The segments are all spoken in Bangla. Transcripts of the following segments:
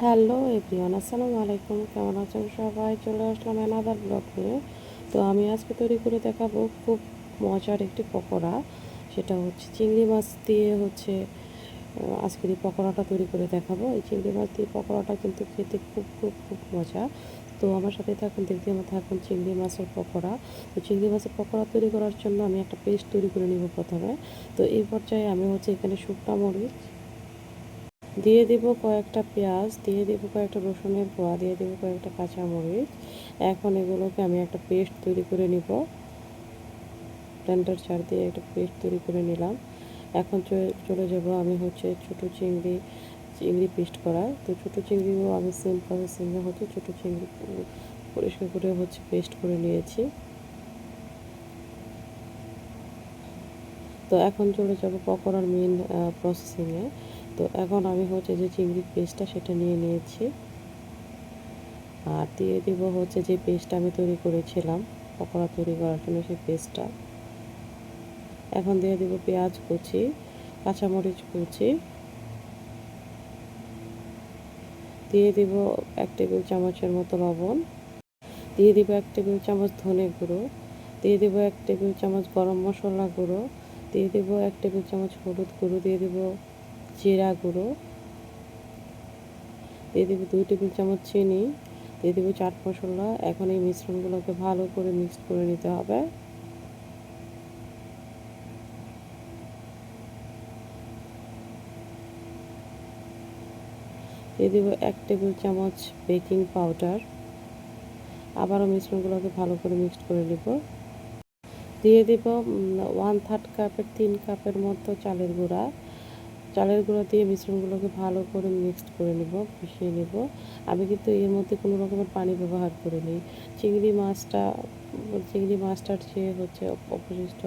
হ্যালো এভরিওয়ান, আসসালামু আলাইকুম। কেমন আছেন সবাই? চলে আসলাম অ্যানাদার ব্লগ নিয়ে। তো আমি আজকে তৈরি করে দেখাবো খুব মজার একটি পকোড়া। সেটা হচ্ছে চিংড়ি মাছ দিয়ে আজকের এই পকোড়াটা তৈরি করে দেখাবো। এই চিংড়ি মাছ দিয়ে পকোড়াটা কিন্তু খেতে খুব খুব খুব মজা। তো আমার সাথে থাকুন, দেখতে আমার থাকুন চিংড়ি মাছের পকোড়া। তো চিংড়ি মাছের পকোড়া তৈরি করার জন্য আমি একটা পেস্ট তৈরি করে নিব প্রথমে। তো এই পর্যায়ে আমি এখানে শুকনো মরিচ দিয়ে দিব, কয়েকটা পেঁয়াজ দিয়ে দিব, কয়েকটা রসুনের কোয়া দিয়ে দিব, কয়েকটা কাঁচামরিচ। এখন এগুলোকে আমি একটা পেস্ট তৈরি করে নিব। ব্লেন্ডার জার দিয়ে একটা পেস্ট তৈরি করে নিলাম। এখন চলে যাব আমি ছোটো চিংড়ি চিংড়ি পেস্ট করা। তো ছোটো চিংড়িও আমি সেম প্রসেসিংয়ে ছোটো চিংড়ি পরিষ্কার করে পেস্ট করে নিয়েছি। তো এখন চলে যাব পকোড়ার মেন প্রসেসিংয়ে। তো এখন আমি যে চিংড়ির পেস্টটা সেটা নিয়ে নিয়েছি, আর দিয়ে দিব যে পেস্টটা আমি তৈরি করেছিলাম পকোড়া তৈরি করার জন্য, সেই পেস্টটা। এখন দিয়ে দিব পেঁয়াজ কুচি, কাঁচামরিচ কুচি, দিয়ে দিব 1 টেবিল চামচের মতো লবণ, দিয়ে দিব 1 টেবিল চামচ ধনে গুঁড়ো, দিয়ে দিব 1 টেবিল চামচ গরম মশলা গুঁড়ো, দিয়ে দিব 1 টেবিল চামচ হলুদ গুঁড়ো, দিয়ে দিব জিরা গুঁড়ো, দিয়ে দিব 2 টেবিল চামচ চিনি, দিয়ে দিব চাট মশলা। এখন এই মিশ্রণগুলোকে ভালো করে মিক্সড করে নিতে হবে। দিয়ে দিব 1 টেবিল চামচ বেকিং পাউডার। আবারও মিশ্রণগুলোকে ভালো করে মিক্সড করে নেব। দিয়ে দিব 1/3 কাপের 3 কাপের মতো চালের গুঁড়া। চালের গুঁড়া দিয়ে মিশ্রণগুলোকে ভালো করে মিক্সড করে নেব, মিশিয়ে নেব। আমি কিন্তু এর মধ্যে কোনো রকমের পানি ব্যবহার করিনি। চিংড়ি মাছটা চিংড়ি মাছটার যে অবশিষ্ট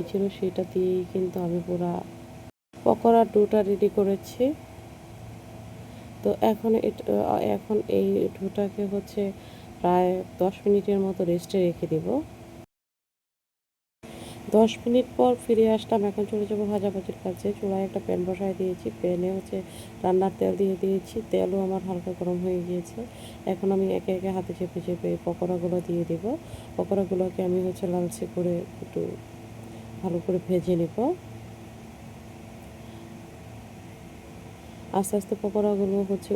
ছিল, সেটা দিয়েই কিন্তু আমি পুরা পকোড়ার ডোটা রেডি করেছি। তো এখন এই ডোটাকে প্রায় 10 মিনিটের মতো রেস্টে রেখে দিব। 10 মিনিট পর ফিরে আসলাম। এখন চলে যাবো ভাজাভাজির কাছে। চুলায় একটা প্যান বসায় দিয়েছি। প্যানে রান্নার তেল দিয়ে দিয়েছি। তেলও আমার হালকা গরম হয়ে গিয়েছে। এখন আমি একে একে হাতে চেপে চেপে পকোড়াগুলো দিয়ে দিব। পকোড়াগুলোকে আমি লালচে করে একটু ভালো করে ভেজে নেব। আস্তে আস্তে পকোড়াগুলো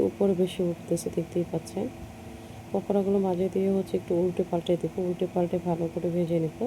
উপরে বেশি উঠতেছে, দেখতেই পাচ্ছেন। পকোড়াগুলো মাঝে দিয়ে একটু উল্টে পাল্টে দেবো, উল্টে পাল্টে ভালো করে ভেজে নেব।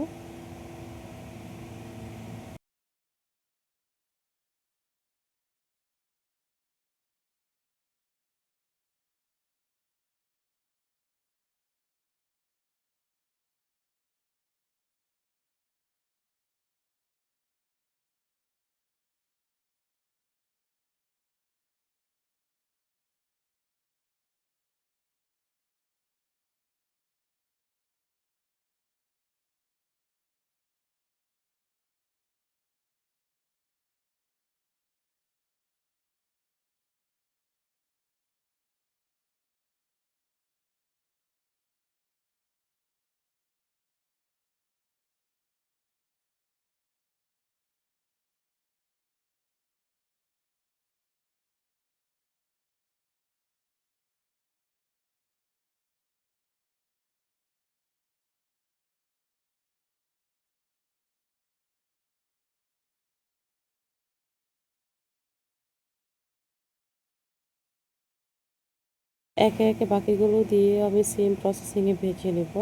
একে একে বাকিগুলো দিয়ে আমি সেম প্রসেসিংয়ে ভেজে নেব।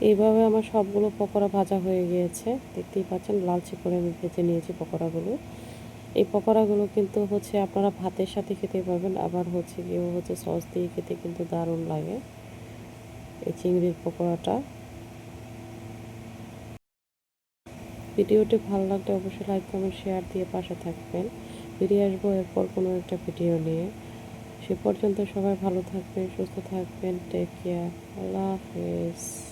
এইভাবে আমার সবগুলো পকোড়া ভাজা হয়ে গিয়েছে, দেখতেই পাচ্ছেন লালচে করে আমি ভেজে নিয়েছি পকোড়াগুলো। এই পকোড়াগুলো কিন্তু হচ্ছে আপনারা ভাতের সাথে খেতে পারবেন, আবার হচ্ছে কেউ হচ্ছে সস দিয়ে খেতে কিন্তু দারুণ লাগে এই চিংড়ির পকোড়াটা। ভিডিওটি ভালো লাগলে অবশ্যই লাইক কমেন্ট শেয়ার দিয়ে পাশে থাকবেন। ফিরে আসবো এরপর কোনো একটা ভিডিও নিয়ে। সে পর্যন্ত সবাই ভালো থাকবেন, সুস্থ থাকবেন। Take care. আল্লাহ হাফেজ।